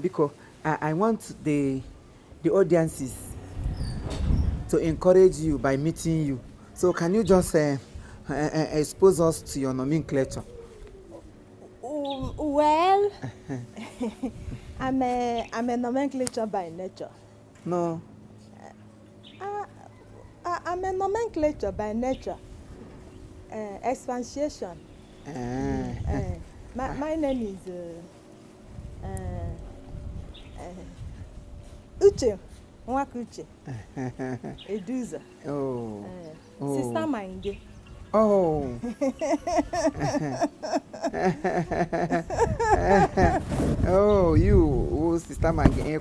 Because I want the audiences to encourage you by meeting you. So can you just expose us to your nomenclature? Well, I'm a nomenclature by nature. No. I'm a nomenclature by nature. Expansion. My name is Uche. Nwakuche. Eduza. Sister Mange. Oh. Oh, you, Sister Mange.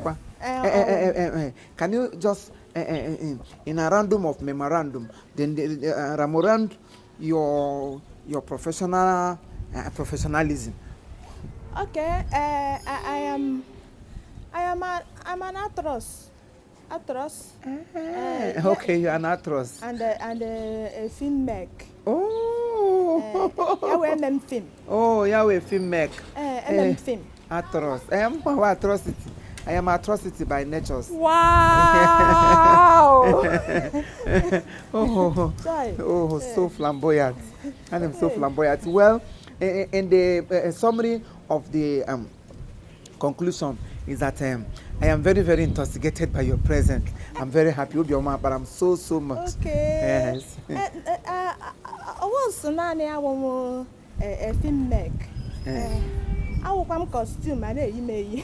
Can you just, in a random of memorandum, then memorand your professionalism? Okay. I'm an actress. Okay, you're an actress. And a film make. Oh. Yahweh film. Oh, Yahweh film make. Film. Actress. I am atrocity. I am atrocity by nature. Wow. So flamboyant. I am so flamboyant. Well, in the summary of the conclusion is that I am very, very intoxicated by your presence. I'm very happy with your man, but I'm so much. Okay. Yes. I was a film make. I will come costume and I may.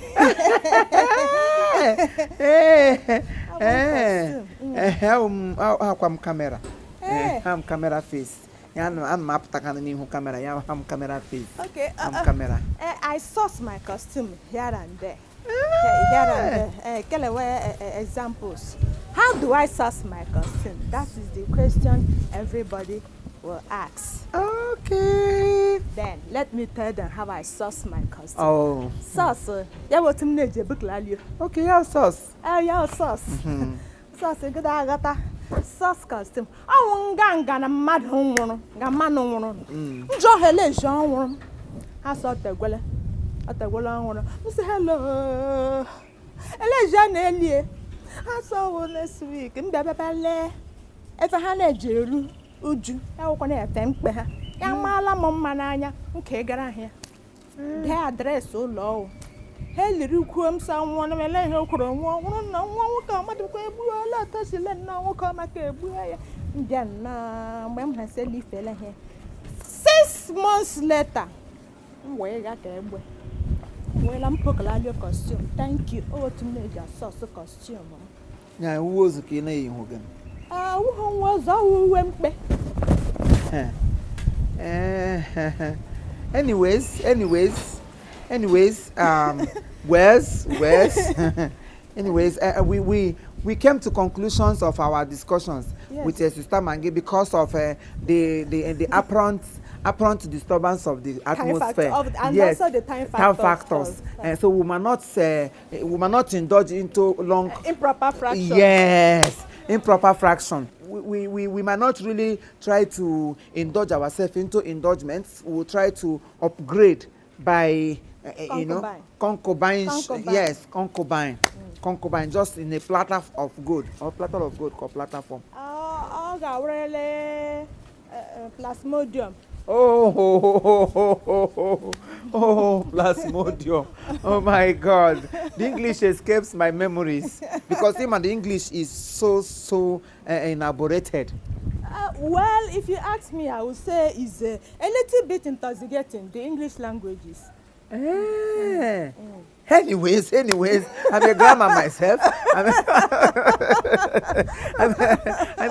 How come camera? I'm camera face. I'm map taking camera. I'm camera face. Okay. I'm camera. I source my costume here and there. Here and there. Examples. How do I source my costume? That is the question everybody will ask. Okay. Then let me tell them how I source my costume. Oh. Sauce. Yeah, what you need to book value. Okay, yeah, sauce. Yeah, sauce. Sauce. Good, I got a sauce costume. I won't gang a mad home. Gamano. Joe Hele Jean. I saw the Guella. At the Guella. Say hello. Elijah Nelly. I saw one this week in Babale. If I had a jeru. Uju, I will connect them. Young Mala Mommananya, okay, get here. Their address so low. Hey, little crumb, someone of a lane, no one will come at the Quabu, let us let no one come at the Buya. Then, when I said, leave fella here. 6 months later, where got a way. Well, I'm poking your costume. Thank you. Oh, to make your sauce costume. Yeah, who was the king in Hogan? Who was all went back? Anyways, anyways, we came to conclusions of our discussions with Sister Mange because of the apparent disturbance of the atmosphere. And also the time factors. And so we might not indulge into long improper fraction. Yes, improper fraction. We might not really try to indulge ourselves into indulgements. We will try to upgrade by concubine. Yes, concubine. Concubine, just in a platter of gold or platter of gold called platform. Really plasmodium. Plasmodium. Oh my God. The English escapes my memories because the English is so elaborated. Well, if you ask me, I would say it's a little bit intoxicating, the English languages. Anyways, I'm a grammar myself. I'm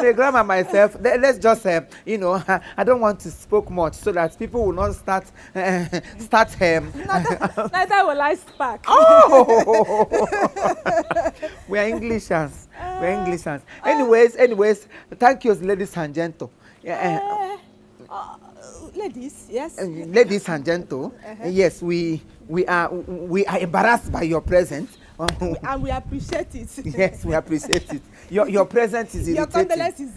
a grammar myself. Let's just I don't want to speak much so that people will not start. Neither will I spark. Oh, we are Englishers. Anyways, thank you, ladies and gentlemen. Ladies, yes. Ladies and gentlemen, yes, we are embarrassed by your presence. And we appreciate it. Yes, we appreciate it. Your presence is irritating. Your condolence is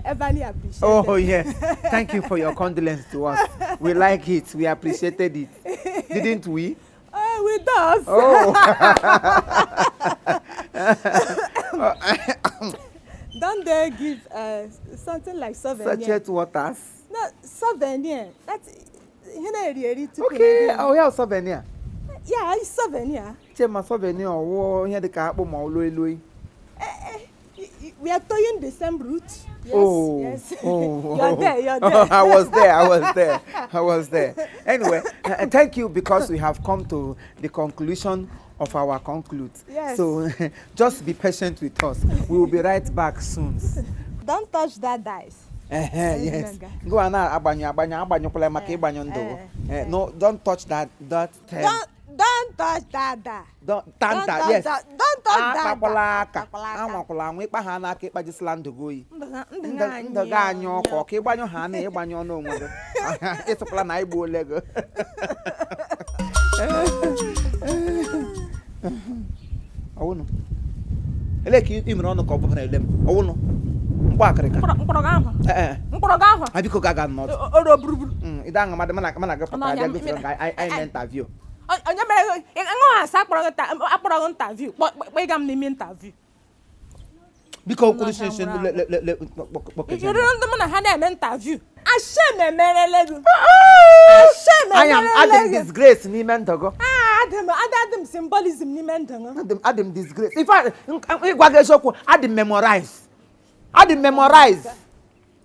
everly appreciated. Oh, yes. Thank you for your condolence to us. We like it. We appreciated it. Didn't we? We does. Oh. Don't they give something like souvenir? Sachet waters. No, souvenir. That's Okay. Oh, yeah, souvenir. Yeah, it's souvenir. Chema souvenir. Oh, here the car. We are toying the same route. Yes, oh, yes. Oh, you're there. I was there. Anyway, thank you because we have come to the conclusion of our conclude. Yes. So just be patient with us. We will be right back soon. Don't touch that dice. Yes. Go on now. No, don't touch that. Don't touch that. Don't touch that. Yes. Don't touch that. Onye mere ngo asa akpọrọ interview kpọgam n'ime interview biko kwuru shin you don't know how to interview ashame merele I am adding disgrace n'ime ndogo Adam symbolism n'ime ndogo Adam disgrace in fact igwa ga eziokwu Adam memorize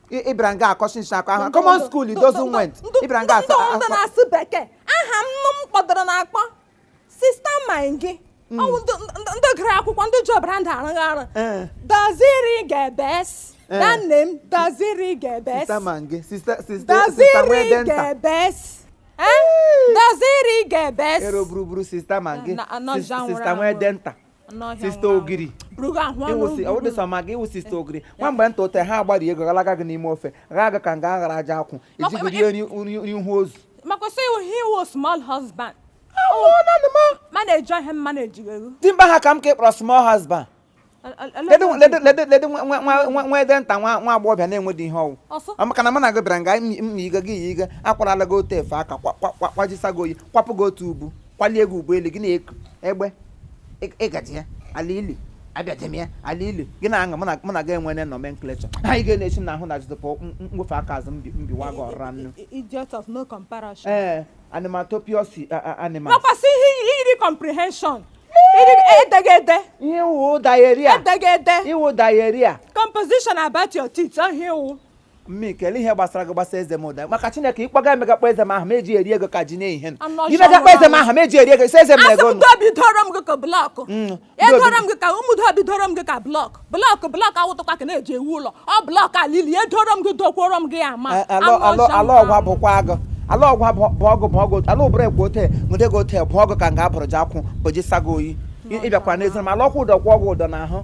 Ibranga akoshin shaka common school it doesn't went Ibranga asa na asu beke aha nnum kpọdoro na akpọ sister Maggi ndị gụrụ akwụkwọ ndị jobra ndị arụghara Daziri Gebes that name Daziri Gebes sister Maggi sister Daziri Gebes Daziri Gebes ero buruburu sister Maggi sister Wedenta sister Ogiri Iwu so Maggi iwu sister Ogiri nwamgbe ntote ha agbari ego galaga gị n'ime ofe ga ka nga aghara aja akwụ ejigide ihu ozu maka say he was small husband manage him manage you timba ha kam ke pro small husband nwe denta nwa agbọbịa na-enwedi ihe ọwụ amaka na mana go bịara nga yiga gị yiga akwarala go tefe aka kwajisago oyi kwapụ go otu ubu kwalie ego ugbo elu gị na-eku egbe ịgaji ya alili abịajemia alili gị na-aṅa mụ na ga enwene nomenclature anyị ga-enechi na ahụ na jidopụ mwefe aka azụ mbiwa gị ọra nnu idiot of no comparison animatopious animals makwasị ihe comprehension edegede iwu diarrhea edegede iwu diarrhea composition about your teeth iwu mmikele ihe gbasara gị gbasa eze m ụda maka Chineke ịkpaga emegakpa eze m ahụ meji eri ego ka ji n'ihe imegakpa eze m ahụ meji eri ego ise eze m ego bidoro m gị ka blọkụ edoro m gị ka ụmụdo bidoro m gị ka blọkụ awụtụkwa ka na-eji ewu ụlọ ọ blọkụ alili edoro m gị dokworo m gị ama ala ọgwa bụkwa agụ ala ọgwa bụ ọgụ ala ụbụrụ ekwu ote nwede gị ote bụ ọgụ ka nga abụrụ ji akwụ boji sago oyi ịbịakwa n'ezi m ala ọkwa ụdọ kwa ọgwụ ụdọ n'ahụ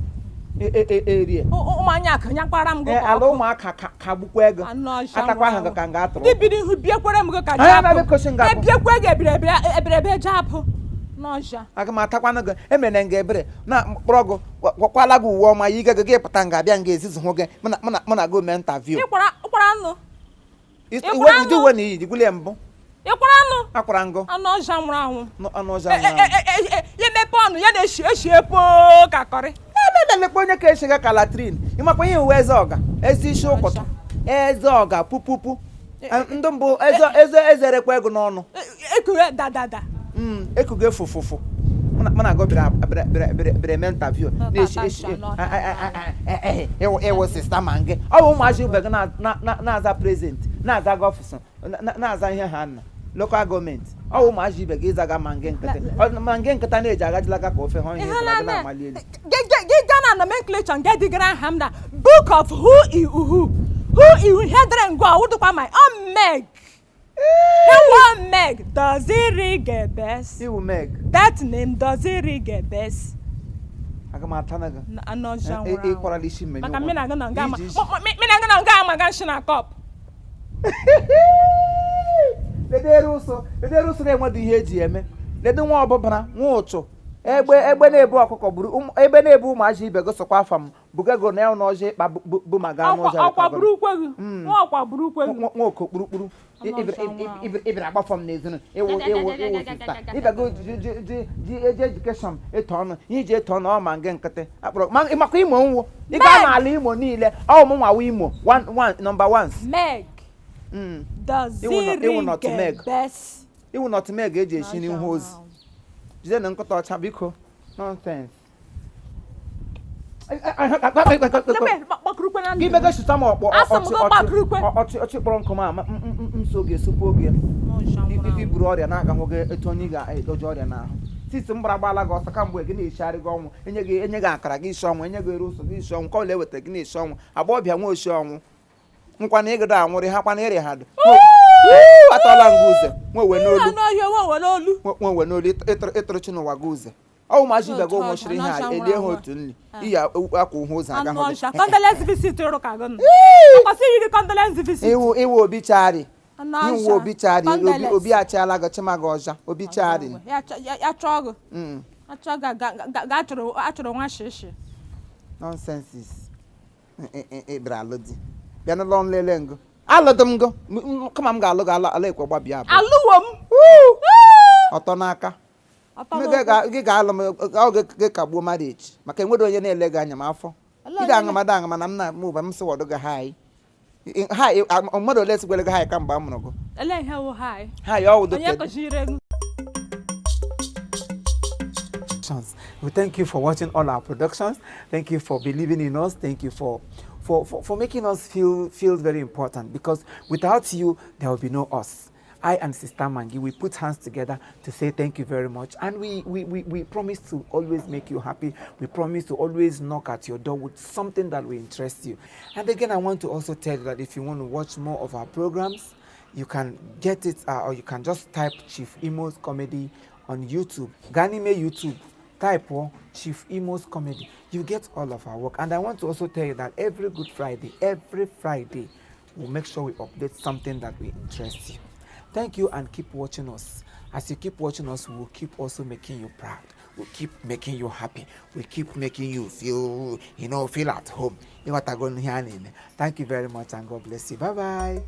erie ụmụanya akanya kpara m gị ala ụmụaka ka gbukwa ego atakwa ahụ ka nga atụrụ ndị biri ihu biekwere m gị ka japụ ebiekwe gị ebirebe japụ n'ọja aga m atakwanụ gị emere nga ebere na mkpọrọ gị gwakwala gị uwe ọma yi gị pụta nga abịa nga ezizi hụ gị mụ na gị mee interview ịkwara nụ ụdị uwe na iyi digwulie mbụ ịkwara anụ akwara ngụ anụ ọja nwụrụ anwụ ya emepe ọnụ ya na-eshi epo ka kọrị lekwa onye ka eshiga ka latrin ịmakwa ihe uwe eze ọga ezi isi ụkọtụ eze ọga pupupu ndị mbụ eze rekwa ego n'ọnụ ekuge dadada ekuge fụfụfụ mụ na agụ bịara eme interview na-eshi ewu sista Maggi ọ bụ ụmụazị ube gị na-aza prezident na-aza gọfịs na-aza ihe ha nna local gọọmenti ọ bụ ụmụazị ibe gị ịzaga Maggi nkịta na-eji agajilaga ka ofe ha ihe na amali elu gị na nomenclature nke dịgara aha m na book of who ihu ihe dere ngwa ọwụdụkwa my own Meg hello Meg Daziri Gebes iwu Meg that name Daziri Gebes aga m atana gị anọja nwụrụ ịkwarala isi mmiri maka mmiri aga na nga amaga nshi na kọp ledere ụsọ na-enweghị ihe eji eme lede nwa ọbụbara nwa ụchụ egbe na-ebu ọkụkọ gburu egbe na-ebu ụmụazị ibe gị sokwa afa m bugago na ọnọje ịkpa bụ maga ọnọje akwa burukwe gị nwa akwa burukwe gị nwa okokpurukpuru ibere agbafọm n'ezinu ewu sista ịbago ji eje edukeshọn eto ọnụ iji eto ọnụ ọ ma nke nkịtị akpọrọ makwa imo nwụ ịga n'ala imo niile ọ mụ nwawa imo number ones Meg iwu nọtmeg eji esi n'ihu ozi jide na nkịta ọcha biko nonsense gị mega sụta m ọchị kpọrọ nkụ ma nso oge supu oge iburu ọrịa na-aga nwoge etu onye ga-edoji ọrịa n'ahụ titi m gbara gbala gị ọsọ kamgbe gị na-echigharị gị ọnwụ enye gị akara gị isi ọnwụ enye gị eru ụsọ gị isi ọnwụ ka ole wetara gị na-esi ọnwụ agbọbịa nwa oshi ọnwụ nkwana ịgịdo anwụrị ha kwana ịrị ha dị atọla nga uze nwewe n'olu ịtụrụchi n'ụwa gị uze ọ ụmụazị ibe gị ụmụchiri ihe a elie ha otu nri iyi akwa uhe ụzọ aga iwu obi chari iwu obi chari obi achiala gị chima gị ọja obi chari nonsenses ịbịara alụ di bịa n'ụlọ nlele ngụ alụdị m gụ kama m ga-alụ gị ala ekwe gbabịa abụ alụwo m ọtọ n'aka gị ga-alụ m gị kagbuo marriage maka enwere onye na-ele gị anya m afọ ide aṅamada aṅama na m na mụba m sịwọdụ gị hai mmadụ ole sigwere gị hai kamgbe a mụrụ gị hai ọwụdụ. We thank you for watching all our productions. Thank you for believing in us. Thank you for making us feel very important, because without you there will be no us. I and Sister Maggi, we put hands together to say thank you very much, and we promise to always make you happy. We promise to always knock at your door with something that will interest you. And again, I want to also tell you that if you want to watch more of our programs, you can get it, or you can just type Chief Imo's Comedy on YouTube. Ganime YouTube, type Chief Imo's Comedy. You get all of our work. And I want to also tell you that every Friday, we'll make sure we update something that will interest you. Thank you, and keep watching us. As you keep watching us, we'll keep also making you proud. We'll keep making you happy. We'll keep making you feel at home. Thank you very much, and God bless you. Bye-bye.